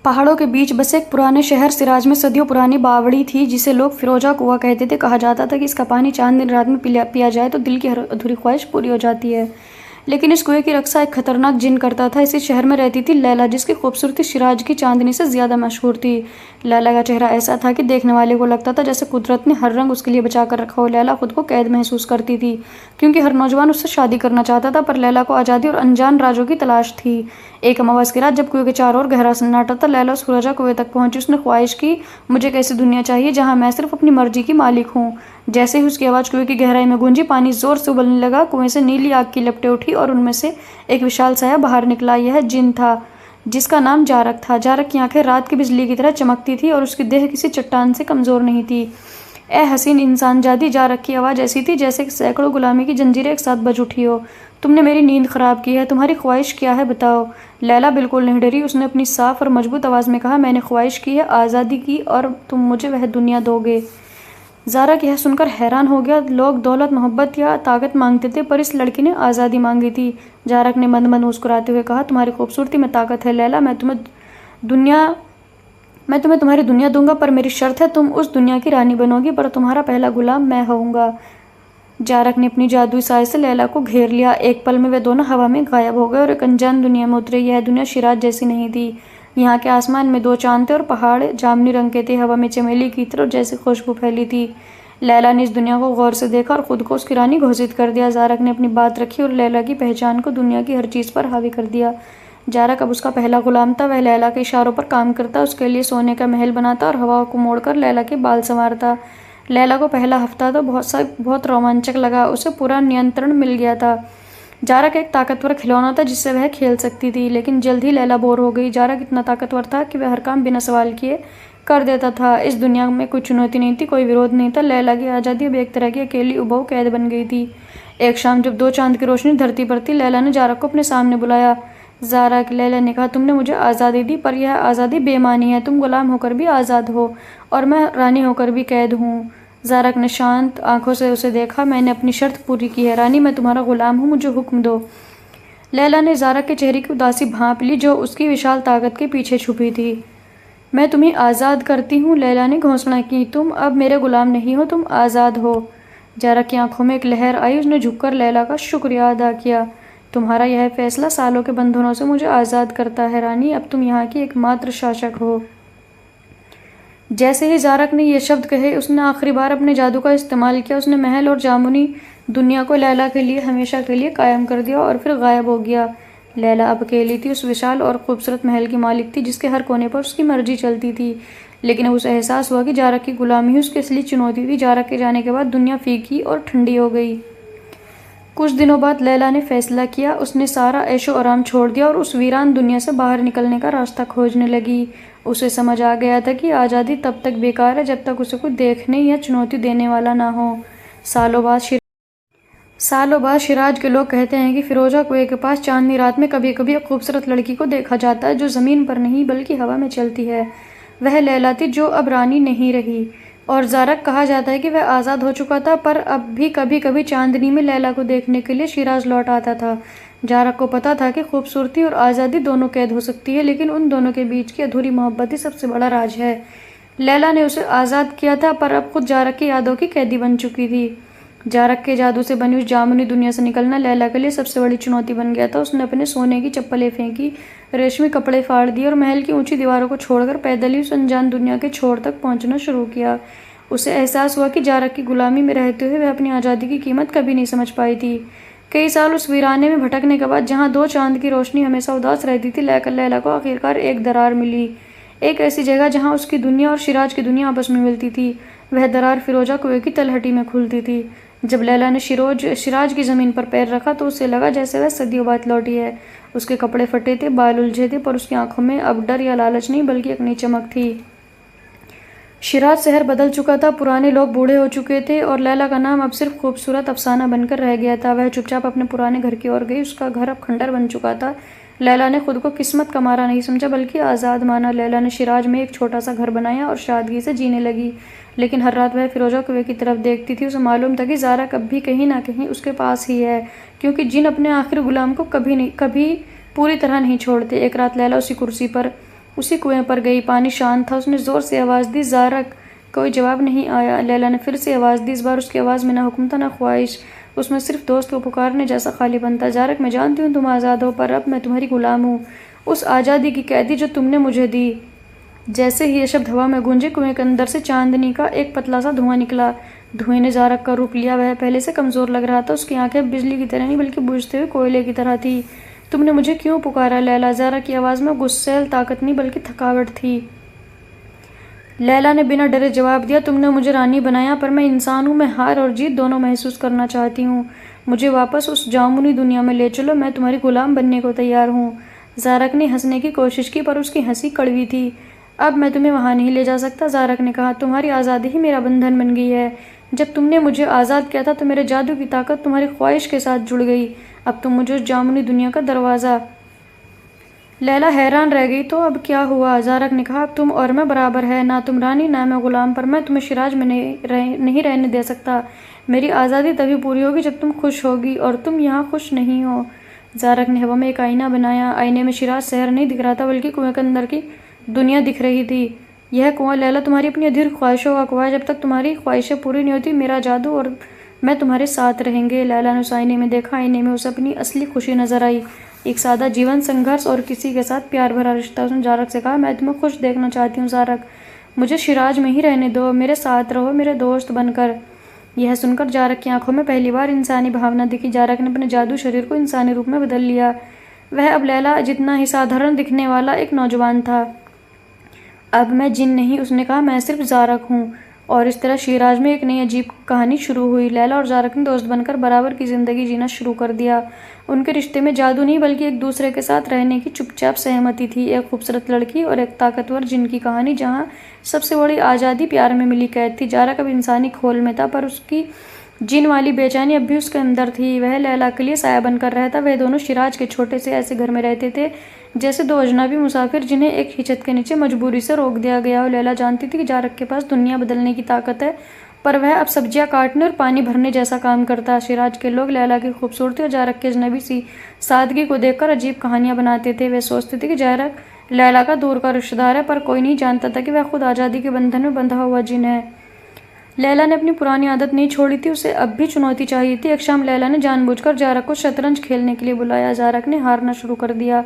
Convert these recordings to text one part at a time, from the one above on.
पहाड़ों के बीच बसे एक पुराने शहर सिराज में सदियों पुरानी बावड़ी थी जिसे लोग फिरोजा कुआं कहते थे। कहा जाता था कि इसका पानी चांद दिन रात में पिया जाए तो दिल की हर अधूरी ख्वाहिश पूरी हो जाती है। लेकिन इस कुएं की रक्षा एक खतरनाक जिन करता था। इसी शहर में रहती थी लैला, जिसकी खूबसूरती सिराज की चांदनी से ज्यादा मशहूर थी। लैला का चेहरा ऐसा था कि देखने वाले को लगता था जैसे कुदरत ने हर रंग उसके लिए बचा कर रखा हो। लैला खुद को कैद महसूस करती थी क्योंकि हर नौजवान उससे शादी करना चाहता था, पर लैला को आज़ादी और अनजान राजों की तलाश थी। एक अमावस की रात जब कुएं के चारों ओर गहरा सन्नाटा था, लैला उस फिरोजा कुएं तक पहुंची। उसने ख्वाहिश की, मुझे कैसी दुनिया चाहिए जहां मैं सिर्फ अपनी मर्जी की मालिक हूं। जैसे ही उसकी आवाज़ कुएं की गहराई में गूंजी, पानी जोर से उबलने लगा। कुएं से नीली आग की लपटें उठी और उनमें से एक विशाल साया बाहर निकला। यह जिन था जिसका नाम जारक था। जारक की आंखें रात की बिजली की तरह चमकती थी और उसकी देह किसी चट्टान से कमजोर नहीं थी। ए हसीन इंसान जादी, जारक की आवाज़ ऐसी थी जैसे सैकड़ों गुलामी की जंजीरें एक साथ बज उठी हो। तुमने मेरी नींद खराब की है, तुम्हारी ख्वाहिश क्या है बताओ। लैला बिल्कुल नहीं डरी। उसने अपनी साफ और मजबूत आवाज़ में कहा, मैंने ख्वाहिश की है आज़ादी की और तुम मुझे वह दुनिया दोगे। जारक यह सुनकर हैरान हो गया। लोग दौलत, मोहब्बत या ताकत मांगते थे, पर इस लड़की ने आज़ादी मांगी थी। जारक ने मंद मंद मुस्कुराते हुए कहा, तुम्हारी खूबसूरती में ताकत है लैला, मैं तुम्हें तुम्हारी दुनिया दूंगा, पर मेरी शर्त है तुम उस दुनिया की रानी बनोगी, पर तुम्हारा पहला गुलाम मैं होऊंगा। जारक ने अपनी जादुई साय से लैला को घेर लिया। एक पल में वे दोनों हवा में गायब हो गए और एक अनजान दुनिया में उतरे। यह दुनिया शिराज जैसी नहीं थी। यहाँ के आसमान में दो चांद थे और पहाड़ जामुनी रंग के थे। हवा में चमेली की तरह जैसी खुशबू फैली थी। लैला ने इस दुनिया को गौर से देखा और खुद को उसकी रानी घोषित कर दिया। जारक ने अपनी बात रखी और लैला की पहचान को दुनिया की हर चीज़ पर हावी कर दिया। जारक अब उसका पहला गुलाम था। वह लैला के इशारों पर काम करता, उसके लिए सोने का महल बनाता और हवा को मोड़कर लैला के बाल संवारता। लैला को पहला हफ्ता तो बहुत रोमांचक लगा। उसे पूरा नियंत्रण मिल गया था। जारक एक ताकतवर खिलौना था जिससे वह खेल सकती थी, लेकिन जल्द ही लैला बोर हो गई। जारक इतना ताकतवर था कि वह हर काम बिना सवाल किए कर देता था। इस दुनिया में कोई चुनौती नहीं थी, कोई विरोध नहीं था। लैला की आज़ादी अब एक तरह की अकेली उबाऊ कैद बन गई थी। एक शाम जब दो चांद की रोशनी धरती पर थी, लैला ने जारक को अपने सामने बुलाया। जारक, लैला ने कहा, तुमने मुझे आज़ादी दी, पर यह आज़ादी बेमानी है। तुम गुलाम होकर भी आज़ाद हो और मैं रानी होकर भी कैद हूँ। जारक ने शांत आंखों से उसे देखा। मैंने अपनी शर्त पूरी की है रानी, मैं तुम्हारा गुलाम हूँ, मुझे हुक्म दो। लैला ने जारक के चेहरे की उदासी भांप ली जो उसकी विशाल ताकत के पीछे छुपी थी। मैं तुम्हें आज़ाद करती हूँ, लैला ने घोषणा की। तुम अब मेरे गुलाम नहीं हो, तुम आज़ाद हो। जारक की आंखों में एक लहर आई। उसने झुककर लैला का शुक्रिया अदा किया। तुम्हारा यह फैसला सालों के बंधनों से मुझे आज़ाद करता है रानी, अब तुम यहाँ की एकमात्र शासक हो। जैसे ही जारक ने ये शब्द कहे, उसने आखिरी बार अपने जादू का इस्तेमाल किया। उसने महल और जामुनी दुनिया को लैला के लिए हमेशा के लिए कायम कर दिया और फिर गायब हो गया। लैला अब अकेली थी। उस विशाल और खूबसूरत महल की मालिक थी जिसके हर कोने पर उसकी मर्जी चलती थी। लेकिन उसे एहसास हुआ कि जारक की गुलामी ही उसकी असली चुनौती थी। जारक के जाने के बाद दुनिया फीकी और ठंडी हो गई। कुछ दिनों बाद लैला ने फैसला किया। उसने सारा ऐशो आराम छोड़ दिया और उस वीरान दुनिया से बाहर निकलने का रास्ता खोजने लगी। उसे समझ आ गया था कि आज़ादी तब तक बेकार है जब तक उसे कोई देखने या चुनौती देने वाला ना हो। सालों बाद शिराज के लोग कहते हैं कि फिरोजा कुएं के पास चांदनी रात में कभी कभी एक खूबसूरत लड़की को देखा जाता है जो ज़मीन पर नहीं बल्कि हवा में चलती है। वह लैला थी जो अब रानी नहीं रही। और जारक, कहा जाता है कि वह आज़ाद हो चुका था, पर अब भी कभी कभी चांदनी में लैला को देखने के लिए शिराज लौट आता था। जारक को पता था कि खूबसूरती और आज़ादी दोनों कैद हो सकती है, लेकिन उन दोनों के बीच की अधूरी मोहब्बत ही सबसे बड़ा राज है। लैला ने उसे आज़ाद किया था, पर अब खुद जारक की यादों की कैदी बन चुकी थी। जारक के जादू से बनी उस जामुनी दुनिया से निकलना लैला के लिए सबसे बड़ी चुनौती बन गया था। उसने अपने सोने की चप्पलें फेंकी, रेशमी कपड़े फाड़ दिए और महल की ऊंची दीवारों को छोड़कर पैदल ही उस अनजान दुनिया के छोर तक पहुंचना शुरू किया। उसे एहसास हुआ कि जारक की गुलामी में रहते हुए वह अपनी आज़ादी की कीमत कभी नहीं समझ पाई थी। कई साल उस वीराने में भटकने के बाद, जहाँ दो चांद की रोशनी हमेशा उदास रहती थी, लैला को आखिरकार एक दरार मिली। एक ऐसी जगह जहाँ उसकी दुनिया और शिराज की दुनिया आपस में मिलती थी। वह दरार फिरोजा कुएं की तलहटी में खुलती थी। जब लैला ने शिराज की ज़मीन पर पैर रखा तो उसे लगा जैसे वह सदियों बाद लौटी है। उसके कपड़े फटे थे, बाल उलझे थे, पर उसकी आंखों में अब डर या लालच नहीं बल्कि एक नई चमक थी। शिराज शहर बदल चुका था। पुराने लोग बूढ़े हो चुके थे और लैला का नाम अब सिर्फ खूबसूरत अफसाना बनकर रह गया था। वह चुपचाप अपने पुराने घर की ओर गई। उसका घर अब खंडर बन चुका था। लैला ने खुद को किस्मत का मारा नहीं समझा बल्कि आज़ाद माना। लैला ने शिराज में एक छोटा सा घर बनाया और सादगी से जीने लगी। लेकिन हर रात वह फिरोजा कुएं की तरफ देखती थी। उसे मालूम था कि जारक अब भी कहीं ना कहीं उसके पास ही है, क्योंकि जिन अपने आखिरी गुलाम को कभी पूरी तरह नहीं छोड़ते। एक रात लैला उसी कुर्सी पर उसी कुएं पर गई। पानी शांत था। उसने ज़ोर से आवाज़ दी, ज़ारक। कोई जवाब नहीं आया। लैला ने फिर से आवाज़ दी। इस बार उसकी आवाज़ में ना हुक्म था ना ख्वाहिश, उसमें सिर्फ दोस्त को पुकारने जैसा खालीपन था। ज़ारक, मैं जानती हूँ तुम आज़ाद हो, पर अब मैं तुम्हारी गुलाम हूँ, उस आज़ादी की कैदी जो तुमने मुझे दी। जैसे ही ये शब्द हवा में गूंजे, कुएं के अंदर से चांदनी का एक पतला सा धुआं निकला। धुएं ने ज़ारक का रूप लिया। वह पहले से कमज़ोर लग रहा था। उसकी आंखें बिजली की तरह नहीं बल्कि बुझते हुए कोयले की तरह थी। तुमने मुझे क्यों पुकारा लैला? ज़ारक की आवाज़ में गुस्सैल ताकत नहीं बल्कि थकावट थी। लैला ने बिना डरे जवाब दिया, तुमने मुझे रानी बनाया, पर मैं इंसान हूँ। मैं हार और जीत दोनों महसूस करना चाहती हूँ। मुझे वापस उस जामुनी दुनिया में ले चलो। मैं तुम्हारी गुलाम बनने को तैयार हूँ। ज़ारक ने हंसने की कोशिश की, पर उसकी हंसी कड़वी थी। अब मैं तुम्हें वहाँ नहीं ले जा सकता, ज़ारक ने कहा। तुम्हारी आज़ादी ही मेरा बंधन बन गई है। जब तुमने मुझे आज़ाद किया था तो मेरे जादू की ताकत तुम्हारी ख्वाहिश के साथ जुड़ गई। अब तुम मुझे उस जामुनी दुनिया का दरवाज़ा। लैला हैरान रह गई। तो अब क्या हुआ? ज़ारक ने कहा, अब तुम और मैं बराबर है, ना तुम रानी ना मैं गुलाम, पर मैं तुम्हें शिराज में नहीं रहने दे सकता। मेरी आज़ादी तभी पूरी होगी जब तुम खुश होगी, और तुम यहाँ खुश नहीं हो। ज़ारक ने हवा में एक आईना बनाया। आईने में शिराज शहर नहीं दिख रहा था बल्कि कुएं के अंदर की दुनिया दिख रही थी। यह कुआं लैला तुम्हारी अपनी अधीर ख्वाहिशों का कुआं है। जब तक तुम्हारी ख्वाहिशें पूरी नहीं होती, मेरा जादू और मैं तुम्हारे साथ रहेंगे। लैला ने उस आईने में देखा। आईने में उसे अपनी असली खुशी नजर आई, एक सादा जीवन, संघर्ष और किसी के साथ प्यार भरा रिश्ता। उसने ज़ारक से कहा, मैं तुम्हें खुश देखना चाहती हूँ ज़ारक, मुझे शिराज में ही रहने दो, मेरे साथ रहो, मेरे दोस्त बनकर। यह सुनकर ज़ारक की आंखों में पहली बार इंसानी भावना दिखी। ज़ारक ने अपने जादू शरीर को इंसानी रूप में बदल लिया। वह अब लैला जितना ही साधारण दिखने वाला एक नौजवान था। अब मैं जिन नहीं, उसने कहा, मैं सिर्फ ज़ारक हूँ। और इस तरह शिराज में एक नई अजीब कहानी शुरू हुई। लैला और ज़ारक ने दोस्त बनकर बराबर की ज़िंदगी जीना शुरू कर दिया। उनके रिश्ते में जादू नहीं बल्कि एक दूसरे के साथ रहने की चुपचाप सहमति थी। एक खूबसूरत लड़की और एक ताकतवर जिन की कहानी, जहाँ सबसे बड़ी आज़ादी प्यार में मिली कैद थी। ज़ारक अब इंसानी खोल में था, पर उसकी जिन वाली बेचैनी अब भी उसके अंदर थी। वह लैला के लिए साया बनकर रहता। वे दोनों शिराज के छोटे से ऐसे घर में रहते थे जैसे दो अजनबी मुसाफिर जिन्हें एक ही छत के नीचे मजबूरी से रोक दिया गया हो। लैला जानती थी कि ज़ारक के पास दुनिया बदलने की ताकत है, पर वह अब सब्जियां काटने और पानी भरने जैसा काम करता। शिराज के लोग लैला की खूबसूरती और ज़ारक के अजनबी सी सादगी को देखकर अजीब कहानियां बनाते थे। वे सोचते थे कि ज़ारक लैला का दूर का रिश्तेदार है, पर कोई नहीं जानता था कि वह खुद आज़ादी के बंधन में बंधा हुआ जिन है। लैला ने अपनी पुरानी आदत नहीं छोड़ी थी। उसे अब भी चुनौती चाहिए थी। एक शाम लैला ने जानबूझकर ज़ारक को शतरंज खेलने के लिए बुलाया। ज़ारक ने हारना शुरू कर दिया।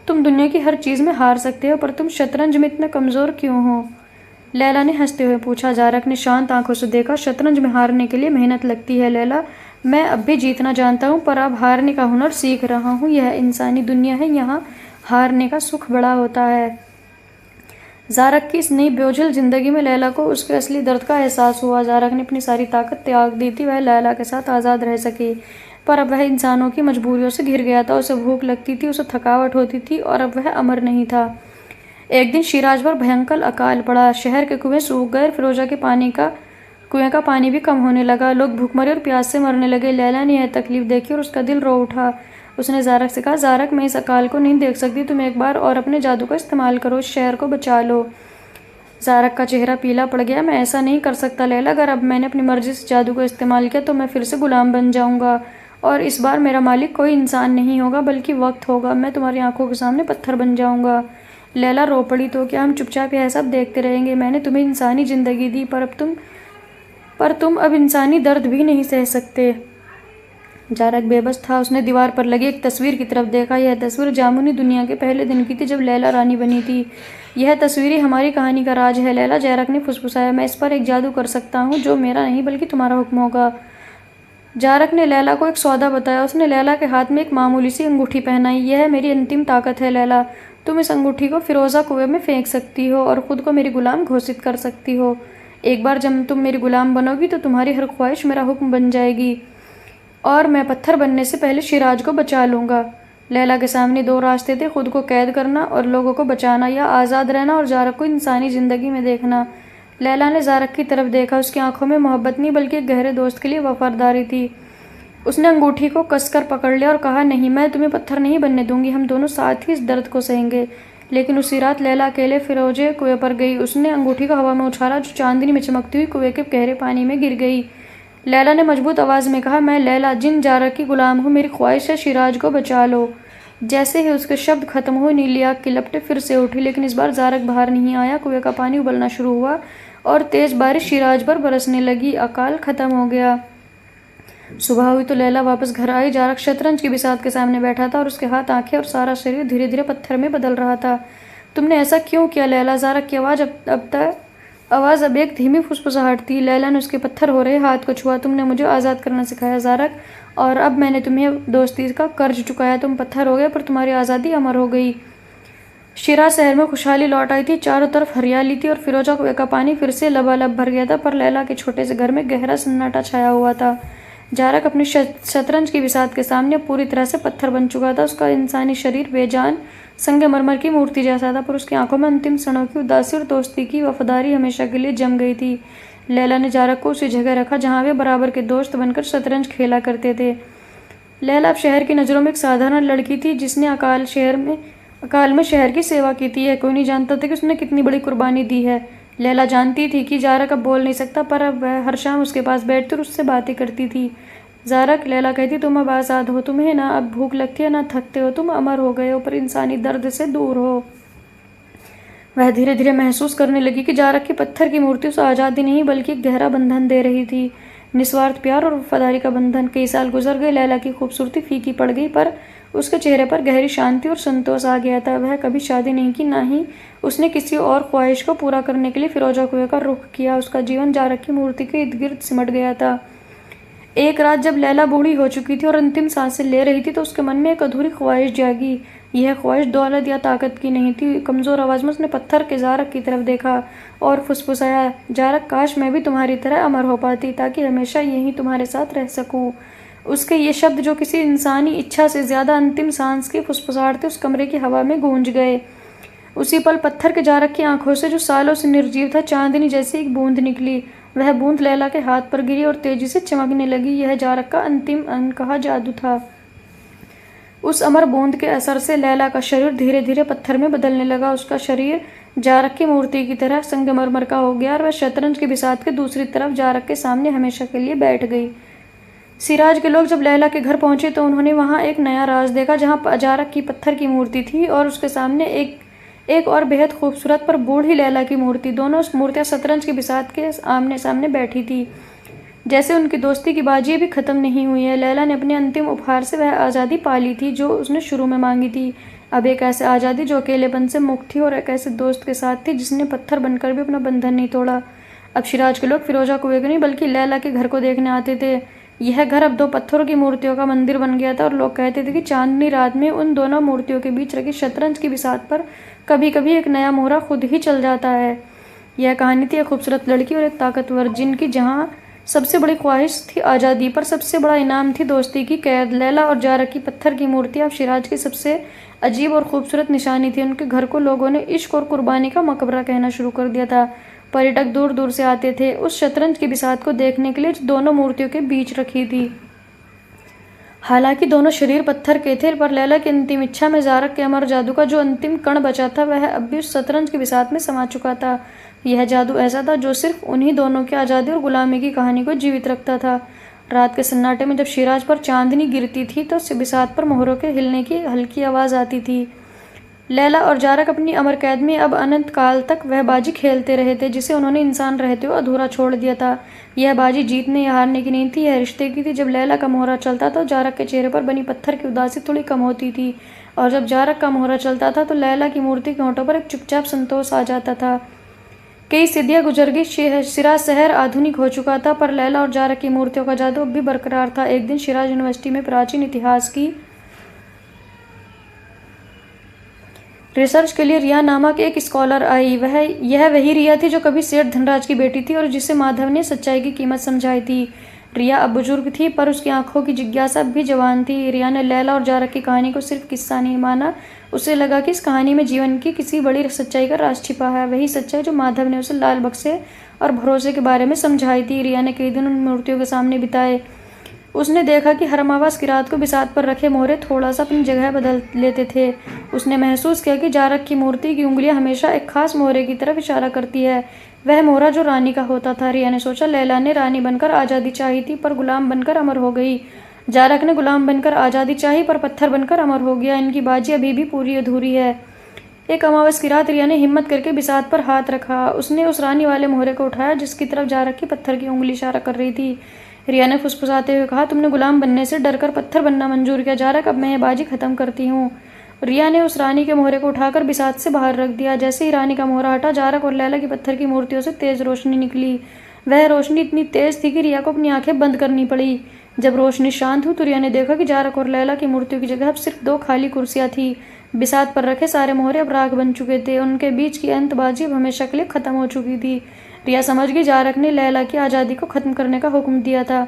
तुम दुनिया की हर चीज़ में हार सकते हो, पर तुम शतरंज में इतने कमज़ोर क्यों हो? लैला ने हंसते हुए पूछा। ज़ारक ने शांत आंखों से देखा। शतरंज में हारने के लिए मेहनत लगती है लैला, मैं अब भी जीतना जानता हूँ, पर अब हारने का हुनर सीख रहा हूँ। यह इंसानी दुनिया है, यहाँ हारने का सुख बड़ा होता है। ज़ारक की इस नई बोझिल जिंदगी में लैला को उसके असली दर्द का एहसास हुआ। ज़ारक ने अपनी सारी ताकत त्याग दी थी, वह लैला के साथ आज़ाद रह सके, पर अब वह इंसानों की मजबूरियों से घिर गया था। उसे भूख लगती थी, उसे थकावट होती थी, और अब वह अमर नहीं था। एक दिन शिराज पर भयंकर अकाल पड़ा। शहर के कुएं सूख गए। फिरोजा के कुएं का पानी भी कम होने लगा। लोग भूखमरी और प्यास से मरने लगे। लैला ने यह तकलीफ देखी और उसका दिल रो उठा। उसने ज़ारक से कहा, ज़ारक, मैं इस अकाल को नहीं देख सकती, तुम एक बार और अपने जादू का इस्तेमाल करो, इस शहर को बचा लो। ज़ारक का चेहरा पीला पड़ गया। मैं ऐसा नहीं कर सकता लैला, अगर अब मैंने अपनी मर्जी से जादू को इस्तेमाल किया तो मैं फिर से गुलाम बन जाऊंगा, और इस बार मेरा मालिक कोई इंसान नहीं होगा बल्कि वक्त होगा। मैं तुम्हारी आंखों के सामने पत्थर बन जाऊंगा। लैला रो पड़ी। तो क्या हम चुपचाप यह सब देखते रहेंगे? मैंने तुम्हें इंसानी ज़िंदगी दी, पर तुम अब इंसानी दर्द भी नहीं सह सकते। ज़ारक बेबस था। उसने दीवार पर लगी एक तस्वीर की तरफ देखा। यह तस्वीर जामुनी दुनिया के पहले दिन की थी, जब लैला रानी बनी थी। यह तस्वीर ही हमारी कहानी का राज है लैला, ज़ारक ने फुसफुसाया। मैं इस पर एक जादू कर सकता हूँ जो मेरा नहीं बल्कि तुम्हारा हुक्म होगा। ज़ारक ने लैला को एक सौदा बताया। उसने लैला के हाथ में एक मामूली सी अंगूठी पहनाई। यह मेरी अंतिम ताकत है लैला, तुम इस अंगूठी को फिरोज़ा कुएं में फेंक सकती हो और ख़ुद को मेरी गुलाम घोषित कर सकती हो। एक बार जब तुम मेरी गुलाम बनोगी तो तुम्हारी हर ख्वाहिश मेरा हुक्म बन जाएगी, और मैं पत्थर बनने से पहले शिराज को बचा लूँगा। लैला के सामने दो रास्ते थे, खुद को कैद करना और लोगों को बचाना, या आज़ाद रहना और ज़ारक को इंसानी ज़िंदगी में देखना। लैला ने ज़ारक की तरफ देखा। उसकी आंखों में मोहब्बत नहीं बल्कि एक गहरे दोस्त के लिए वफादारी थी। उसने अंगूठी को कसकर पकड़ लिया और कहा, नहीं, मैं तुम्हें पत्थर नहीं बनने दूंगी, हम दोनों साथ ही इस दर्द को सहेंगे। लेकिन उसी रात लैला अकेले फिरोजे कुएं पर गई। उसने अंगूठी को हवा में उछाला, जो चांदनी में चमकती हुई कुएं के गहरे पानी में गिर गई। लैला ने मजबूत आवाज़ में कहा, मैं लैला जिन ज़ारक की गुलाम हूँ, मेरी ख्वाहिश है शिराज को बचा लो। जैसे ही उसके शब्द खत्म हुए, नीली आग की लपटें फिर से उठी, लेकिन इस बार जारक बाहर नहीं आया। कुएं का पानी उबलना शुरू हुआ और तेज बारिश शिराज पर बरसने लगी। अकाल खत्म हो गया। सुबह हुई तो लैला वापस घर आई। जारक शतरंज की बिसात के सामने बैठा था और उसके हाथ, आंखें और सारा शरीर धीरे धीरे पत्थर में बदल रहा था। तुमने ऐसा क्यों किया लैला? जारक की आवाज़ अब एक धीमी फुसफुसाहट थी। लैला ने उसके पत्थर हो रहे हाथ को छुआ। तुमने मुझे आज़ाद करना सिखाया जारक, और अब मैंने तुम्हें दोस्ती का कर्ज चुकाया। तुम पत्थर हो गए पर तुम्हारी आज़ादी अमर हो गई। शिराज शहर में खुशहाली लौट आई थी। चारों तरफ हरियाली थी और फिरोजा कुएं का पानी फिर से लबालब भर गया था, पर लैला के छोटे से घर में गहरा सन्नाटा छाया हुआ था। जारक अपनी शतरंज की बिसात के सामने पूरी तरह से पत्थर बन चुका था। उसका इंसानी शरीर बेजान संगमरमर की मूर्ति जैसा था, पर उसकी आंखों में अंतिम क्षणों की उदासी और दोस्ती की वफादारी हमेशा के लिए जम गई थी। लैला ने जारक को उसी जगह रखा जहां वे बराबर के दोस्त बनकर शतरंज खेला करते थे। लैला अब शहर की नज़रों में एक साधारण लड़की थी जिसने अकाल में शहर की सेवा की थी। कोई नहीं जानता था कि उसने कितनी बड़ी कुर्बानी दी है। लैला जानती थी कि जारक अब बोल नहीं सकता, पर अब वह हर शाम उसके पास बैठती और उससे बातें करती थी। जारक, लैला कहती, तुम अब आज़ाद हो। तुम्हें ना अब भूख लगती है, ना थकते हो। तुम अमर हो गए हो, पर इंसानी दर्द से दूर हो। वह धीरे धीरे महसूस करने लगी कि जारक की पत्थर की मूर्ति उसे आज़ादी नहीं बल्कि एक गहरा बंधन दे रही थी, निस्वार्थ प्यार और वफादारी का बंधन। कई साल गुजर गए। लैला की खूबसूरती फीकी पड़ गई, पर उसके चेहरे पर गहरी शांति और संतोष आ गया था। वह कभी शादी नहीं की, ना ही उसने किसी और ख्वाहिश को पूरा करने के लिए फिरोजा कुएं का रुख किया। उसका जीवन जारक की मूर्ति के इर्द गिर्द सिमट गया था। एक रात जब लैला बूढ़ी हो चुकी थी और अंतिम सांसें ले रही थी, तो उसके मन में एक अधूरी ख्वाहिश जागी। यह ख्वाहिश दौलत या ताकत की नहीं थी। कमज़ोर आवाज़ में उसने पत्थर के जारक की तरफ देखा और फुसफुसाया, जारक, काश मैं भी तुम्हारी तरह अमर हो पाती, ताकि हमेशा यहीं तुम्हारे साथ रह सकूं। उसके ये शब्द, जो किसी इंसानी इच्छा से ज़्यादा अंतिम सांस की फुसफुसाहट थे, उस कमरे की हवा में गूंज गए। उसी पल पत्थर के जारक की आंखों से, जो सालों से निर्जीव था, चांदनी जैसी एक बूंद निकली। वह बूंद लैला के हाथ पर गिरी और तेजी से चमकने लगी। यह जारक का अंतिम अनकहा जादू था। उस अमर बूंद के असर से लैला का शरीर धीरे धीरे पत्थर में बदलने लगा। उसका शरीर जारक की मूर्ति की तरह संगमरमर का हो गया और वह शतरंज की बिसात के दूसरी तरफ जारक के सामने हमेशा के लिए बैठ गई। सिराज के लोग जब लैला के घर पहुंचे तो उन्होंने वहां एक नया राज देखा, जहां जारक की पत्थर की मूर्ति थी और उसके सामने एक और बेहद खूबसूरत पर बूढ़ी लैला की मूर्ति। दोनों मूर्तियां शतरंज की बिसात के आमने सामने बैठी थी। जैसे उनकी दोस्ती की बाजी अभी खत्म नहीं हुई है। लैला ने अपने अंतिम उपहार से वह आज़ादी पा ली थी जो उसने शुरू में मांगी थी। अब एक ऐसे आज़ादी जो अकेलेपन से मुक्त थी और एक ऐसे दोस्त के साथ थी जिसने पत्थर बनकर भी अपना बंधन नहीं तोड़ा। अब शिराज के लोग फिरोजा कुएं को नहीं बल्कि लैला के घर को देखने आते थे। यह घर अब दो पत्थरों की मूर्तियों का मंदिर बन गया था और लोग कहते थे कि चांदनी रात में उन दोनों मूर्तियों के बीच रखी शतरंज की बिसात पर कभी कभी एक नया मोहरा खुद ही चल जाता है। यह कहानी थी एक खूबसूरत लड़की और एक ताकतवर जिनकी जहाँ सबसे बड़ी ख्वाहिश थी आज़ादी, पर सबसे बड़ा इनाम थी दोस्ती की कैद। लैला और जारक की पत्थर की मूर्ति अब शिराज की सबसे अजीब और खूबसूरत निशानी थी। उनके घर को लोगों ने इश्क और कुर्बानी का मकबरा कहना शुरू कर दिया था। पर्यटक दूर दूर से आते थे उस शतरंज की बिसात को देखने के लिए जो दोनों मूर्तियों के बीच रखी थी। हालांकि दोनों शरीर पत्थर के थे, पर लैला की अंतिम इच्छा में जारक के अमर जादू का जो अंतिम कण बचा था वह अब भी उस शतरंज की बिसात में समा चुका था। यह जादू ऐसा था जो सिर्फ उन्हीं दोनों की आज़ादी और गुलामी की कहानी को जीवित रखता था। रात के सन्नाटे में जब शिराज पर चांदनी गिरती थी तो बिसात पर मोहरों के हिलने की हल्की आवाज़ आती थी। लैला और जारक अपनी अमर कैद में अब अनंत काल तक वह बाजी खेलते रहे थे जिसे उन्होंने इंसान रहते हुए अधूरा छोड़ दिया था। यह बाजी जीतने या हारने की नहीं थी, यह रिश्ते की थी। जब लैला का मोहरा चलता तो जारक के चेहरे पर बनी पत्थर की उदासी थोड़ी कम होती थी, और जब जारक का मोहरा चलता था तो लैला की मूर्ति के होंठों पर एक चुपचाप संतोष आ जाता था। कई सदियां गुजर गई। शिराज शहर आधुनिक हो चुका था, पर लैला और जारक की मूर्तियों का जादू अब भी बरकरार था। एक दिन शिराज यूनिवर्सिटी में प्राचीन इतिहास की रिसर्च के लिए रिया नामक एक स्कॉलर आई। यह वही रिया थी जो कभी सेठ धनराज की बेटी थी और जिसे माधव ने सच्चाई की कीमत समझाई थी। रिया अब बुजुर्ग थी, पर उसकी आंखों की जिज्ञासा अब भी जवान थी। रिया ने लैला और जारक की कहानी को सिर्फ किस्सा नहीं माना। उसे लगा कि इस कहानी में जीवन की किसी बड़ी सच्चाई का राज छिपा है, वही सच्चाई जो माधव ने उसे लाल बक्से और भरोसे के बारे में समझाई थी। रिया ने कई दिन उन मूर्तियों के सामने बिताए। उसने देखा कि हर अमावस की रात को बिसात पर रखे मोहरे थोड़ा सा अपनी जगह बदल लेते थे। उसने महसूस किया कि जारक की मूर्ति की उंगलियां हमेशा एक खास मोहरे की तरफ इशारा करती है, वह मोहरा जो रानी का होता था। रिया ने सोचा, लैला ने रानी बनकर आज़ादी चाही थी पर गुलाम बनकर अमर हो गई। जारक ने गुलाम बनकर आज़ादी चाही पर पत्थर बनकर अमर हो गया। इनकी बाजी अभी भी पूरी अधूरी है। एक अमावस की रात रिया ने हिम्मत करके बिसात पर हाथ रखा। उसने उस रानी वाले मोहरे को उठाया जिसकी तरफ जारक की पत्थर की उंगली इशारा कर रही थी। रिया ने फुसफुसाते हुए कहा, तुमने गुलाम बनने से डरकर पत्थर बनना मंजूर किया जारक, अब मैं ये बाजी खत्म करती हूँ। रिया ने उस रानी के मोहरे को उठाकर बिसात से बाहर रख दिया। जैसे ही रानी का मोहरा हटा, जारक और लैला की पत्थर की मूर्तियों से तेज रोशनी निकली। वह रोशनी इतनी तेज थी कि रिया को अपनी आंखें बंद करनी पड़ी। जब रोशनी शांत हुई तो रिया ने देखा कि जारक और लैला की मूर्तियों की जगह अब सिर्फ 2 खाली कुर्सियां थी। बिसात पर रखे सारे मोहरे अब राख बन चुके थे। उनके बीच की अंतबाजी अब हमेशा के लिए खत्म हो चुकी थी। रिया समझ गई जारक ने लैला की आज़ादी को खत्म करने का हुक्म दिया था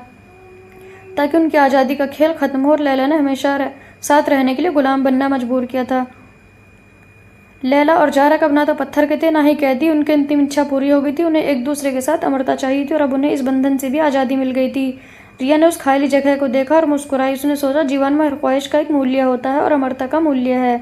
ताकि उनकी आज़ादी का खेल खत्म हो, और लैला ने हमेशा साथ रहने के लिए गुलाम बनना मजबूर किया था। लैला और जारक अब ना तो पत्थर के थे ना ही कैदी। उनकी अंतिम इच्छा पूरी हो गई थी। उन्हें एक दूसरे के साथ अमरता चाहिए थी और अब उन्हें इस बंधन से भी आज़ादी मिल गई थी। रिया ने उस खाली जगह को देखा और मुस्कुराई। उसने सोचा, जीवन में हर ख्वाहिश का एक मूल्य होता है और अमरता का मूल्य है।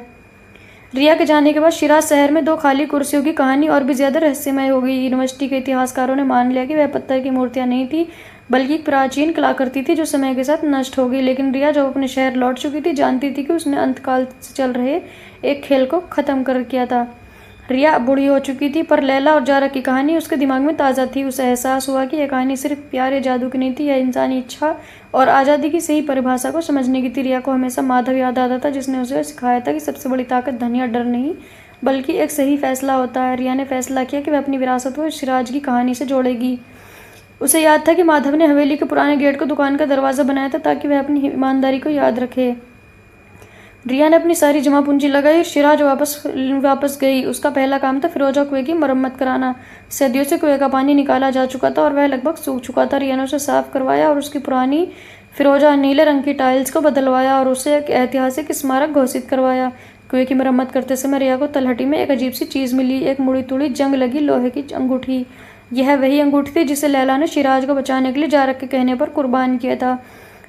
रिया के जाने के बाद शिराज शहर में 2 खाली कुर्सियों की कहानी और भी ज्यादा रहस्यमय हो गई। यूनिवर्सिटी के इतिहासकारों ने मान लिया कि वह पत्थर की मूर्तियां नहीं थी बल्कि एक प्राचीन कलाकृति थी जो समय के साथ नष्ट हो गई। लेकिन रिया जो अपने शहर लौट चुकी थी, जानती थी कि उसने अंतकाल से चल रहे एक खेल को खत्म कर किया था। रिया बूढ़ी हो चुकी थी पर लैला और जारक की कहानी उसके दिमाग में ताज़ा थी। उसे एहसास हुआ कि यह कहानी सिर्फ प्यार या जादू की नहीं थी, यह इंसानी इच्छा और आज़ादी की सही परिभाषा को समझने की थी। रिया को हमेशा माधव याद आता था जिसने उसे सिखाया था कि सबसे बड़ी ताकत धन या डर नहीं बल्कि एक सही फैसला होता है। रिया ने फैसला किया कि वह अपनी विरासत को सिराज की कहानी से जोड़ेगी। उसे याद था कि माधव ने हवेली के पुराने गेट को दुकान का दरवाज़ा बनाया था ताकि वह अपनी ईमानदारी को याद रखे। रिया ने अपनी सारी जमा पूंजी लगाई और सिराज वापस गई। उसका पहला काम था फिरोजा कुएं की मरम्मत कराना। सदियों से कुएं का पानी निकाला जा चुका था और वह लगभग सूख चुका था। रिया ने उसे साफ करवाया और उसकी पुरानी फिरोजा नीले रंग की टाइल्स को बदलवाया और उसे एक ऐतिहासिक स्मारक घोषित करवाया। कुएं की मरम्मत करते समय रिया को तलहटी में एक अजीब सी चीज़ मिली, एक मुड़ी तुड़ी जंग लगी लोहे की अंगूठी। यह वही अंगूठी थी जिसे लैला ने सिराज को बचाने के लिए जारक के कहने पर कुर्बान किया था।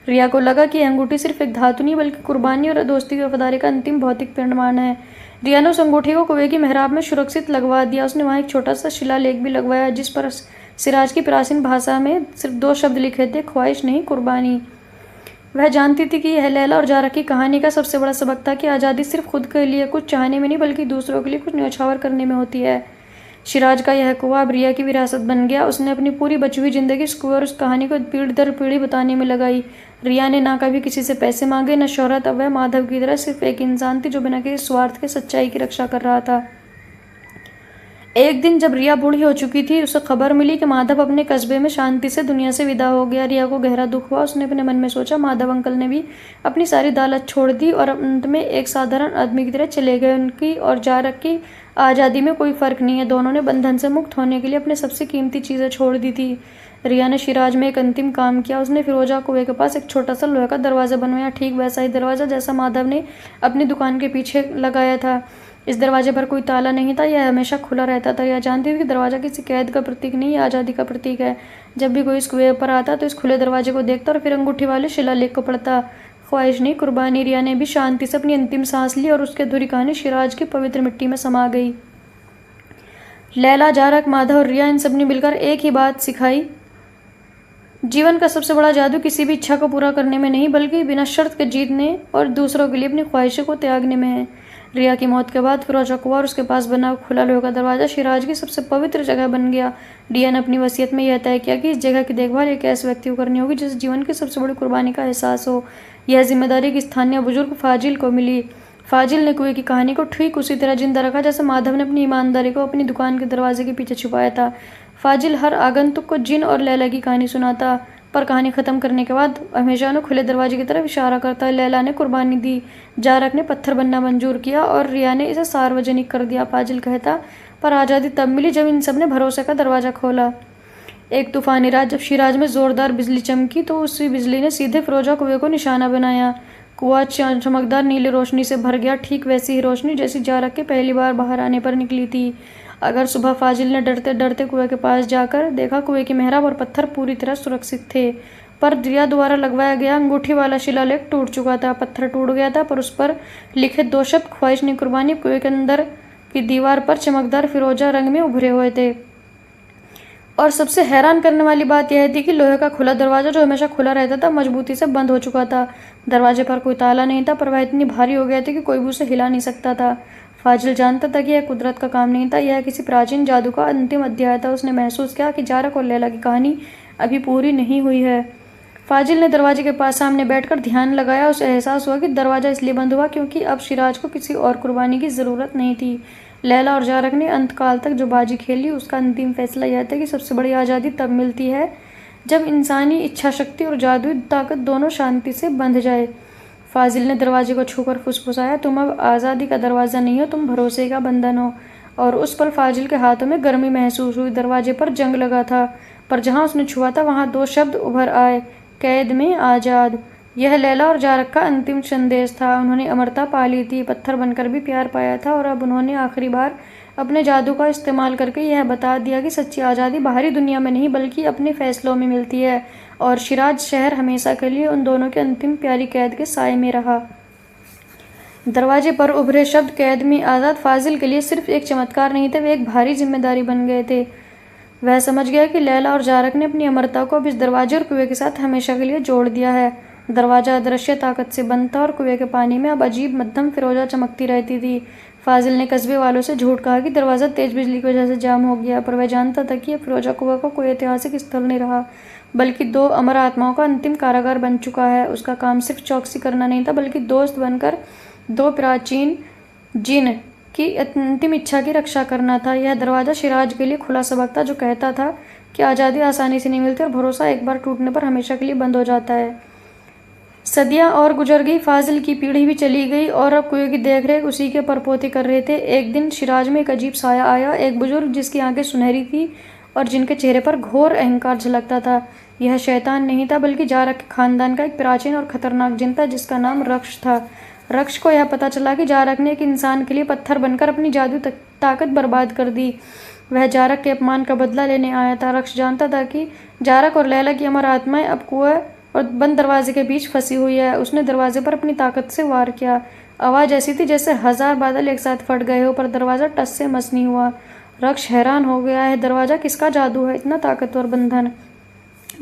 रिया को लगा कि यह अंगूठी सिर्फ एक धातु नहीं बल्कि कुर्बानी और दोस्ती की वफादारी का अंतिम भौतिक प्रमाण है। रिया ने उस अंगूठी को कुएं की मेहराब में सुरक्षित लगवा दिया। उसने वहाँ एक छोटा सा शिलालेख भी लगवाया जिस पर सिराज की प्राचीन भाषा में सिर्फ 2 शब्द लिखे थे, ख्वाहिश नहीं कुर्बानी। वह जानती थी कि यह लैला और जारक की कहानी का सबसे बड़ा सबक था कि आज़ादी सिर्फ खुद के लिए कुछ चाहने में नहीं बल्कि दूसरों के लिए कुछ न्यौछावर करने में होती है। सिराज का यह कुआं अब रिया की विरासत बन गया। उसने अपनी पूरी बची हुई जिंदगी इस कुएं और उस कहानी को पीढ़ी दर पीढ़ी बताने में लगाई। रिया ने ना कभी किसी से पैसे मांगे न शोहरत। अब वह माधव की तरह सिर्फ एक इंसान थी जो बिना किसी स्वार्थ के सच्चाई की रक्षा कर रहा था। एक दिन जब रिया बूढ़ी हो चुकी थी, उसे खबर मिली कि माधव अपने कस्बे में शांति से दुनिया से विदा हो गया। रिया को गहरा दुख हुआ। उसने अपने मन में सोचा, माधव अंकल ने भी अपनी सारी दौलत छोड़ दी और अंत में एक साधारण आदमी की तरह चले गए। उनकी और जारक की आज़ादी में कोई फ़र्क नहीं है। दोनों ने बंधन से मुक्त होने के लिए अपने सबसे कीमती चीज़ें छोड़ दी थी। रिया ने सिराज में एक अंतिम काम किया। उसने फिरोजा कुएं के पास एक छोटा सा लोहे का दरवाज़ा बनवाया, ठीक वैसा ही दरवाज़ा जैसा माधव ने अपनी दुकान के पीछे लगाया था। इस दरवाजे पर कोई ताला नहीं था, यह हमेशा खुला रहता था। यह जानती थी कि दरवाज़ा किसी कैद का प्रतीक नहीं, यह आज़ादी का प्रतीक है। जब भी कोई इस कुएं पर आता तो इस खुले दरवाजे को देखता और फिर अंगूठी वाले शिलालेख को पढ़ता, ख्वाहिश नहीं कुर्बानी। रिया ने भी शांति से अपनी अंतिम सांस ली और उसकी अधूरी कहानी सिराज की पवित्र मिट्टी में समा गई। लैला, जारक, माधव और रिया इन सब ने मिलकर एक ही बात सिखाई, जीवन का सबसे बड़ा जादू किसी भी इच्छा को पूरा करने में नहीं बल्कि बिना शर्त के जीतने और दूसरों के लिए अपनी ख्वाहिशों को त्यागने में है। रिया की मौत के बाद फिरोजा कुआं और उसके पास बना खुला लोहे का दरवाज़ा सिराज की सबसे पवित्र जगह बन गया। रिया ने अपनी वसीयत में यह तय किया कि इस जगह की देखभाल एक ऐसे व्यक्ति को करनी होगी जिसे जीवन की सबसे बड़ी कुर्बानी का एहसास हो। यह जिम्मेदारी एक स्थानीय बुजुर्ग फाजिल को मिली। फाजिल ने कुएं की कहानी को ठीक उसी तरह जिंदा रखा जैसे माधव ने अपनी ईमानदारी को अपनी दुकान के दरवाजे के पीछे छुपाया था। फाजिल हर आगंतुक को जिन और लैला की कहानी सुनाता, पर कहानी खत्म करने के बाद हमेशा उन्हें खुले दरवाजे की तरफ इशारा करता। लैला ने कुर्बानी दी, जारक ने पत्थर बनना मंजूर किया और रिया ने इसे सार्वजनिक कर दिया। फाजिल कहता, पर आज़ादी तब मिली जब इन सब ने भरोसे का दरवाज़ा खोला। एक तूफानी रात जब सिराज में जोरदार बिजली चमकी तो उसी बिजली ने सीधे फिरोजा कुएं को निशाना बनाया। कुआं चमकदार नीली रोशनी से भर गया, ठीक वैसी ही रोशनी जैसी जारक के पहली बार बाहर आने पर निकली थी। अगर सुबह फाजिल ने डरते डरते कुएं के पास जाकर देखा, कुएं की मेहराब और पत्थर पूरी तरह सुरक्षित थे, पर रिया द्वारा लगवाया गया अंगूठी वाला शिलालेख टूट चुका था। पत्थर टूट गया था पर उस पर लिखे 2 शब्द, ख्वाहिश नहीं कुर्बानी, कुएं के अंदर की दीवार पर चमकदार फिरोजा रंग में उभरे हुए थे। और सबसे हैरान करने वाली बात यह थी कि लोहे का खुला दरवाज़ा, जो हमेशा खुला रहता था, मजबूती से बंद हो चुका था। दरवाजे पर कोई ताला नहीं था, पर वह इतनी भारी हो गया था कि कोई भी उसे हिला नहीं सकता था। फाजिल जानता था कि यह कुदरत का काम नहीं था, यह किसी प्राचीन जादू का अंतिम अध्याय था। उसने महसूस किया कि जारक और लैला की कहानी अभी पूरी नहीं हुई है। फाजिल ने दरवाजे के पास सामने बैठकर ध्यान लगाया। उसे एहसास हुआ कि दरवाज़ा इसलिए बंद हुआ क्योंकि अब सिराज को किसी और कुर्बानी की ज़रूरत नहीं थी। लैला और जारक ने अंतकाल तक जो बाजी खेली, उसका अंतिम फैसला यह था कि सबसे बड़ी आज़ादी तब मिलती है जब इंसानी इच्छा शक्ति और जादुई ताकत दोनों शांति से बंध जाए। फाजिल ने दरवाजे को छूकर फुसफुसाया, तुम अब आज़ादी का दरवाज़ा नहीं हो, तुम भरोसे का बंधन हो। और उस पल फाजिल के हाथों में गर्मी महसूस हुई। दरवाजे पर जंग लगा था, पर जहाँ उसने छुआ था वहाँ दो शब्द उभर आए, कैद में आज़ाद। यह लैला और जारक का अंतिम संदेश था। उन्होंने अमरता पा ली थी, पत्थर बनकर भी प्यार पाया था, और अब उन्होंने आखिरी बार अपने जादू का इस्तेमाल करके यह बता दिया कि सच्ची आज़ादी बाहरी दुनिया में नहीं बल्कि अपने फैसलों में मिलती है। और शिराज शहर हमेशा के लिए उन दोनों के अंतिम प्यारी कैद के साए में रहा। दरवाजे पर उभरे शब्द कैद में आज़ाद फाजिल के लिए सिर्फ एक चमत्कार नहीं थे, वे एक भारी जिम्मेदारी बन गए थे। वह समझ गया कि लैला और जारक ने अपनी अमरता को अब इस दरवाजे और कुएं के साथ हमेशा के लिए जोड़ दिया है। दरवाज़ा अदृश्य ताकत से बंद था और कुएं के पानी में अब अजीब मध्यम फिरोजा चमकती रहती थी। फाजिल ने कस्बे वालों से झूठ कहा कि दरवाज़ा तेज बिजली की वजह से जाम हो गया, पर वह जानता था कि यह फिरोजा कुआं का कोई ऐतिहासिक स्थल नहीं रहा, बल्कि दो अमर आत्माओं का अंतिम कारागार बन चुका है। उसका काम सिर्फ चौकसी करना नहीं था, बल्कि दोस्त बनकर दो प्राचीन जिन की अंतिम इच्छा की रक्षा करना था। यह दरवाज़ा सिराज के लिए खुला सबक था, जो कहता था कि आज़ादी आसानी से नहीं मिलती और भरोसा एक बार टूटने पर हमेशा के लिए बंद हो जाता है। सदियां और गुजर गई, फाजिल की पीढ़ी भी चली गई, और अब कुएं की देखरेख उसी के परपोते कर रहे थे। एक दिन सिराज में एक अजीब साया आया, एक बुजुर्ग जिसकी आंखें सुनहरी थी और जिनके चेहरे पर घोर अहंकार झलकता था। यह शैतान नहीं था, बल्कि जारक के खानदान का एक प्राचीन और खतरनाक जिन था, जिसका नाम रक्ष था। रक्ष को यह पता चला कि जारक ने एक इंसान के लिए पत्थर बनकर अपनी जादू ताकत बर्बाद कर दी। वह जारक के अपमान का बदला लेने आया था। रक्ष जानता था कि जारक और लैला की अमर आत्माएं अब कुएं और बंद दरवाजे के बीच फंसी हुई है। उसने दरवाजे पर अपनी ताकत से वार किया। आवाज़ ऐसी थी जैसे 1000 बादल एक साथ फट गए हो, पर दरवाज़ा टस से मस नहीं हुआ। रक्ष हैरान हो गया, है दरवाज़ा किसका जादू है, इतना ताकतवर बंधन।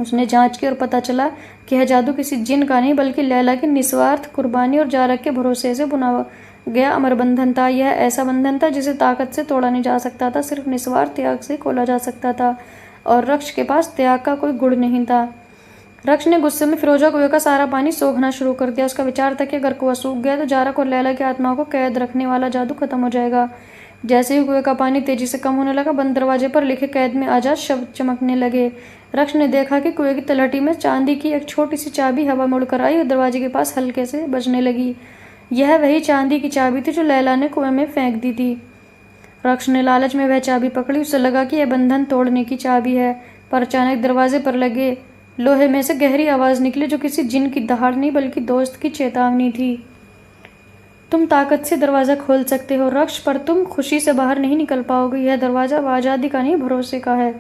उसने जांच की और पता चला कि यह जादू किसी जिन का नहीं, बल्कि लैला की निस्वार्थ कुर्बानी और जारक के भरोसे से बुना गया अमर बंधन था। यह ऐसा बंधन था जिसे ताकत से तोड़ा नहीं जा सकता था, सिर्फ निस्वार्थ त्याग से खोला जा सकता था, और रक्ष के पास त्याग का कोई गुण नहीं था। रक्ष ने गुस्से में फिरोजा कुएं का सारा पानी सोखना शुरू कर दिया। उसका विचार था कि अगर कुआं सूख गया तो जारक और लैला की आत्माओं को कैद रखने वाला जादू खत्म हो जाएगा। जैसे ही कुएं का पानी तेजी से कम होने लगा, बंद दरवाजे पर लिखे कैद में आजाद शब्द चमकने लगे। रक्ष ने देखा कि कुएं की तलहटी में चांदी की एक छोटी सी चाबी हवा में उड़कर आई और दरवाजे के पास हल्के से बजने लगी। यह वही चांदी की चाबी थी जो लैला ने कुएं में फेंक दी थी। रक्ष ने लालच में वह चाबी पकड़ी। उसे लगा कि यह बंधन तोड़ने की चाबी है, पर अचानक दरवाजे पर लगे लोहे में से गहरी आवाज़ निकली, जो किसी जिन की दहाड़ नहीं बल्कि दोस्त की चेतावनी थी। तुम ताकत से दरवाज़ा खोल सकते हो रक्ष, पर तुम खुशी से बाहर नहीं निकल पाओगे। यह दरवाज़ा आज़ादी का नहीं, भरोसे का है।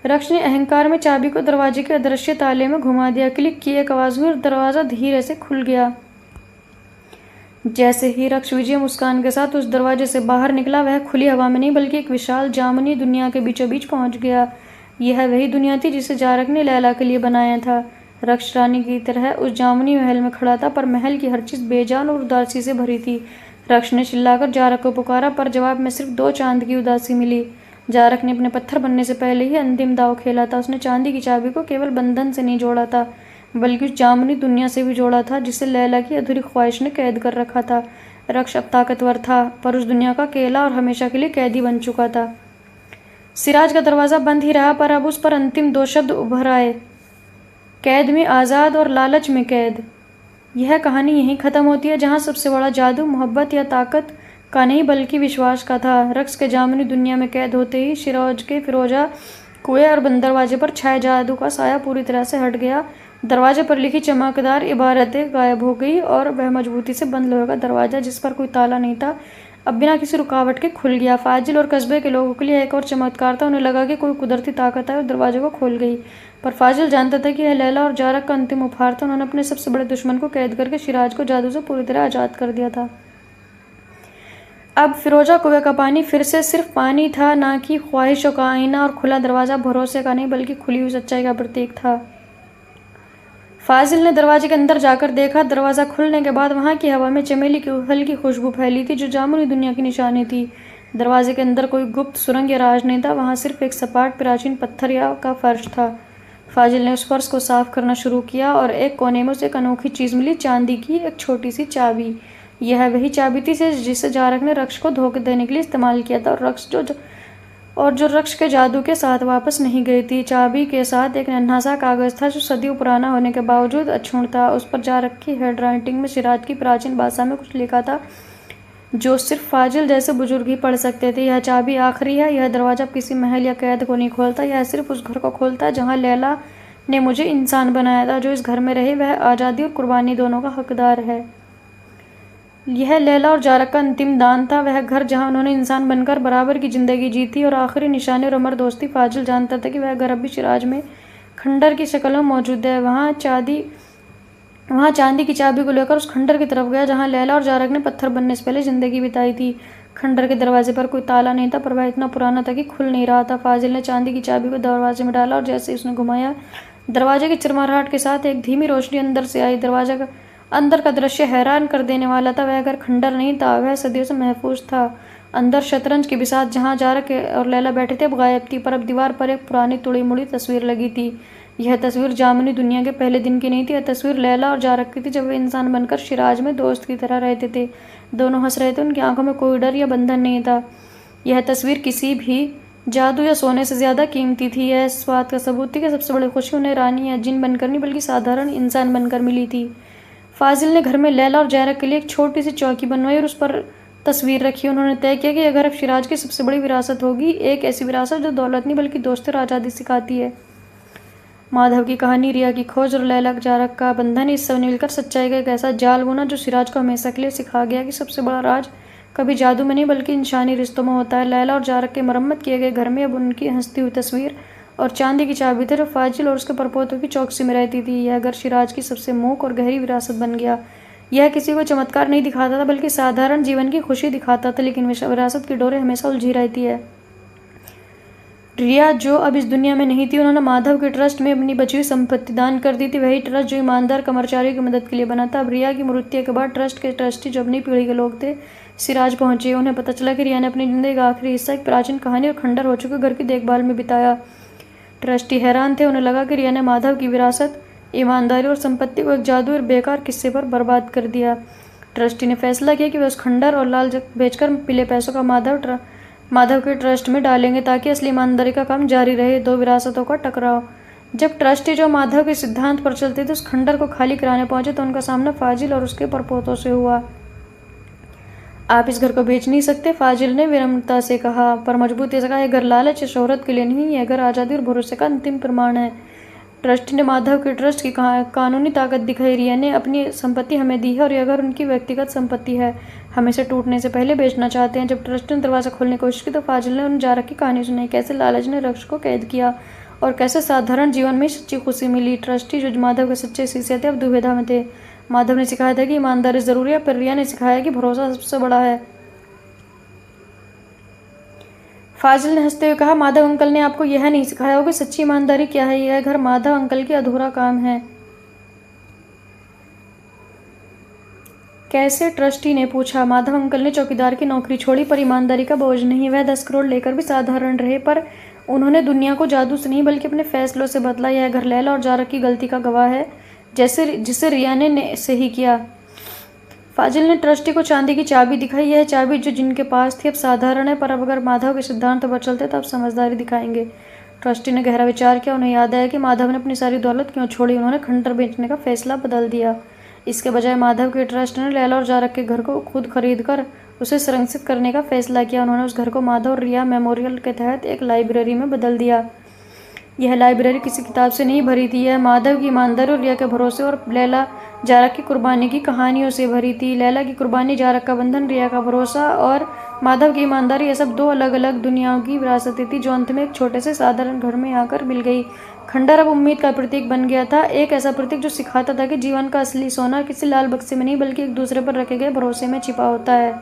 रक्ष ने अहंकार में चाबी को दरवाजे के अदृश्य ताले में घुमा दिया। क्लिक की एक आवाज़ हुई और दरवाज़ा धीरे से खुल गया। जैसे ही रक्ष विजय मुस्कान के साथ उस दरवाजे से बाहर निकला, वह खुली हवा में नहीं बल्कि एक विशाल जामुनी दुनिया के बीचों बीच पहुंच गया। यह वही दुनिया थी जिसे जारक ने लैला के लिए बनाया था। रक्ष रानी की तरह उस जामुनी महल में खड़ा था, पर महल की हर चीज़ बेजान और उदासी से भरी थी। रक्ष ने चिल्लाकर जारक को पुकारा, पर जवाब में सिर्फ 2 चांद की उदासी मिली। जारक ने अपने पत्थर बनने से पहले ही अंतिम दाव खेला था। उसने चांदी की चाबी को केवल बंधन से नहीं जोड़ा था, बल्कि उस जामुनी दुनिया से भी जोड़ा था जिसे लैला की अधूरी ख्वाहिश ने कैद कर रखा था। रक्ष अब ताकतवर था, पर उस दुनिया का अकेला और हमेशा के लिए कैदी बन चुका था। सिराज का दरवाज़ा बंद ही रहा, पर अब उस पर अंतिम 2 शब्द उभर आए, कैद में आज़ाद और लालच में कैद। यह कहानी यहीं ख़त्म होती है, जहाँ सबसे बड़ा जादू मोहब्बत या ताकत का नहीं बल्कि विश्वास का था। रक्ष के जामुनी दुनिया में कैद होते ही सिराज के फिरोजा कुएं और बंद दरवाजे पर छाए जादू का साया पूरी तरह से हट गया। दरवाजे पर लिखी चमकदार इबारतें गायब हो गई और वह मजबूती से बंद लोहे का दरवाज़ा, जिस पर कोई ताला नहीं था, अब बिना किसी रुकावट के खुल गया। फाजिल और कस्बे के लोगों के लिए एक और चमत्कार था। उन्हें लगा कि कोई कुदरती ताकत है और दरवाजे को खोल गई, पर फाजिल जानता था कि यह लैला और जारक का अंतिम उपहार था। उन्होंने अपने सबसे बड़े दुश्मन को कैद करके सिराज को जादू से पूरी तरह आज़ाद कर दिया था। अब फिरोजा कुएं का पानी फिर से सिर्फ पानी था, ना कि ख्वाहिशों का आईना, और खुला दरवाज़ा भरोसे का नहीं बल्कि खुली हुई सच्चाई का प्रतीक था। फाजिल ने दरवाजे के अंदर जाकर देखा। दरवाज़ा खुलने के बाद वहाँ की हवा में चमेली की हल्की खुशबू फैली थी, जो जामुनी दुनिया की निशानी थी। दरवाजे के अंदर कोई गुप्त सुरंग या राज नहीं था, वहाँ सिर्फ एक सपाट प्राचीन पत्थर या का फर्श था। फाजिल ने उस फर्श को साफ करना शुरू किया और एक कोने में उसे एक अनोखी चीज़ मिली, चांदी की एक छोटी सी चाबी। यह वही चाबी थी जिसे जारक ने रक्ष को धोखे देने के लिए इस्तेमाल किया था, और जो रक्ष के जादू के साथ वापस नहीं गई थी। चाबी के साथ एक नन्हा सा कागज़ था, जो सदियों पुराना होने के बावजूद अक्षुण्ण था। उस पर जारक की हैंड राइटिंग में सिराज की प्राचीन भाषा में कुछ लिखा था, जो सिर्फ फाजिल जैसे बुजुर्ग ही पढ़ सकते थे। यह चाबी आखिरी है। यह दरवाज़ा किसी महल या कैद को नहीं खोलता, यह सिर्फ उस घर को खोलता है जहाँ लैला ने मुझे इंसान बनाया था। जो इस घर में रहे वह आज़ादी और कुर्बानी दोनों का हकदार है। यह लैला और जारक का अंतिम दान था, वह घर जहां उन्होंने इंसान बनकर बराबर की ज़िंदगी जी थी, और आखिरी निशानी और अमर दोस्ती। फाजिल जानता था कि वह घर अब भी सिराज में खंडर की शक्ल में मौजूद है। वहाँ चांदी की चाबी को लेकर उस खंडर की तरफ गया जहाँ लैला और जारक ने पत्थर बनने से पहले ज़िंदगी बिताई थी। खंडर के दरवाजे पर कोई ताला नहीं था, पर वह इतना पुराना था कि खुल नहीं रहा था। फाजिल ने चांदी की चाबी को दरवाजे में डाला, और जैसे ही उसने घुमाया, दरवाजे की चिरमराहट के साथ एक धीमी रोशनी अंदर से आई। दरवाजा का अंदर का दृश्य हैरान कर देने वाला था। वह घर खंडर नहीं था, वह सदियों से महफूज था। अंदर शतरंज की बिसात जहाँ जारक और लैला बैठे थे अब गायब थी, पर अब दीवार पर एक पुरानी तुड़ी मुड़ी तस्वीर लगी थी। यह तस्वीर जामुनी दुनिया के पहले दिन की नहीं थी, यह तस्वीर लैला और जारक की थी, जब वे इंसान बनकर शिराज में दोस्त की तरह रहते थे। दोनों हंस रहे थे, उनकी आंखों में कोई डर या बंधन नहीं था। यह तस्वीर किसी भी जादू या सोने से ज़्यादा कीमती थी। यह इस बात का सबूत थी कि सबसे बड़ी खुशी उन्हें रानी या जिन बनकर नहीं बल्कि साधारण इंसान बनकर मिली थी। फाजिल ने घर में लैला और जारक के लिए एक छोटी सी चौकी बनवाई और उस पर तस्वीर रखी। उन्होंने तय किया कि यह घर अब शिराज की सबसे बड़ी विरासत होगी, एक ऐसी विरासत जो दौलत नहीं बल्कि दोस्ती और आज़ादी सिखाती है। माधव की कहानी, रिया की खोज और लैला जारक का बंधन, इस सब ने मिलकर सच्चाई का एक ऐसा जाल बुना जो सिराज को हमेशा के लिए सिखा गया कि सबसे बड़ा राज कभी जादू में नहीं बल्कि इंसानी रिश्तों में होता है। लैला और जारक के मरम्मत किए गए घर में अब उनकी हंसती हुई तस्वीर और चांदी की चाबी थे, जो फाजिल और उसके परपोतों की चौकसी में रहती थी। यह घर सिराज की सबसे मूक और गहरी विरासत बन गया। यह किसी को चमत्कार नहीं दिखाता था बल्कि साधारण जीवन की खुशी दिखाता था, लेकिन विरासत की डोरें हमेशा उलझी रहती है। रिया, जो अब इस दुनिया में नहीं थी, उन्होंने माधव के ट्रस्ट में अपनी बची हुई संपत्ति दान कर दी थी। वही ट्रस्ट जो ईमानदार कर्मचारियों की मदद के लिए बना था। अब रिया की मृत्यु के बाद ट्रस्ट के ट्रस्टी, जो अपनी पीढ़ी के लोग थे, सिराज पहुंचे। उन्हें पता चला कि रिया ने अपनी जिंदगी का आखिरी हिस्सा एक प्राचीन कहानी और खंडर हो चुके घर की देखभाल में बिताया। ट्रस्टी हैरान थे। उन्हें लगा कि रिया ने माधव की विरासत, ईमानदारी और संपत्ति को एक जादू और बेकार किस्से पर बर्बाद कर दिया। ट्रस्टी ने फैसला किया कि वे उस खंडर और लाल बेचकर पीले पैसों का माधव के ट्रस्ट में डालेंगे, ताकि असली ईमानदारी का काम जारी रहे। दो विरासतों का टकराव। जब ट्रस्टी, जो माधव के सिद्धांत पर चलते थे, उस खंडर को खाली कराने पहुंचे, तो उनका सामना फाजिल और उसके परपोतों से हुआ। आप इस घर को बेच नहीं सकते, फाजिल ने विनम्रता से कहा, पर मजबूती से कहा, यह घर लालच या शोहरत के लिए नहीं, यह घर आज़ादी और भरोसे का अंतिम प्रमाण है। ट्रस्टी ने माधव के ट्रस्ट की कानूनी ताकत दिखाई। रिया ने अपनी संपत्ति हमें दी है और यह घर उनकी व्यक्तिगत संपत्ति है। हम इसे टूटने से पहले बेचना चाहते हैं। जब ट्रस्टी ने दरवाज़ा खोलने की कोशिश की, तो फाजिल ने उन जारक की कहानी सुनाई, कैसे लालच ने रक्ष को कैद किया और कैसे साधारण जीवन में सच्ची खुशी मिली। ट्रस्टी, जो माधव के सच्चे शीशे थे, अब दुविधा में थे। माधव ने सिखाया था कि ईमानदारी जरूरी है, पर रिया ने सिखाया कि भरोसा सबसे बड़ा है। फाजिल ने हंसते हुए कहा, माधव अंकल ने आपको यह नहीं सिखाया होगा सच्ची ईमानदारी क्या है। यह घर माधव अंकल की अधूरा काम है। कैसे? ट्रस्टी ने पूछा। माधव अंकल ने चौकीदार की नौकरी छोड़ी, पर ईमानदारी का बोझ नहीं। वह 10 करोड़ लेकर भी साधारण रहे, पर उन्होंने दुनिया को जादू से नहीं बल्कि अपने फैसलों से बदला। यह घर लैला और जारक की गलती का गवाह है, जिसे रिया ने सही किया। फाजिल ने ट्रस्टी को चांदी की चाबी दिखाई। यह चाबी जो जिनके पास थी अब साधारण है, पर अब अगर माधव के सिद्धांत पर चलते तब समझदारी दिखाएंगे। ट्रस्टी ने गहरा विचार किया। उन्हें याद आया कि माधव ने अपनी सारी दौलत क्यों छोड़ी। उन्होंने खंडर बेचने का फैसला बदल दिया। इसके बजाय माधव के ट्रस्ट ने लैला और जारक के घर को खुद खरीद कर उसे संरक्षित करने का फैसला किया। उन्होंने उस घर को माधव और रिया मेमोरियल के तहत एक लाइब्रेरी में बदल दिया। यह लाइब्रेरी किसी किताब से नहीं भरी थी, यह माधव की ईमानदारी और रिया के भरोसे और लैला जारक की कुर्बानी की कहानियों से भरी थी। लैला की कुर्बानी, जारक का बंधन, रिया का भरोसा और माधव की ईमानदारी, यह सब दो अलग अलग दुनियाओं की विरासतें थी, जो अंत में एक छोटे से साधारण घर में आकर मिल गई। खंडर अब उम्मीद का प्रतीक बन गया था, एक ऐसा प्रतीक जो सिखाता था कि जीवन का असली सोना किसी लाल बक्से में नहीं बल्कि एक दूसरे पर रखे गए भरोसे में छिपा होता है।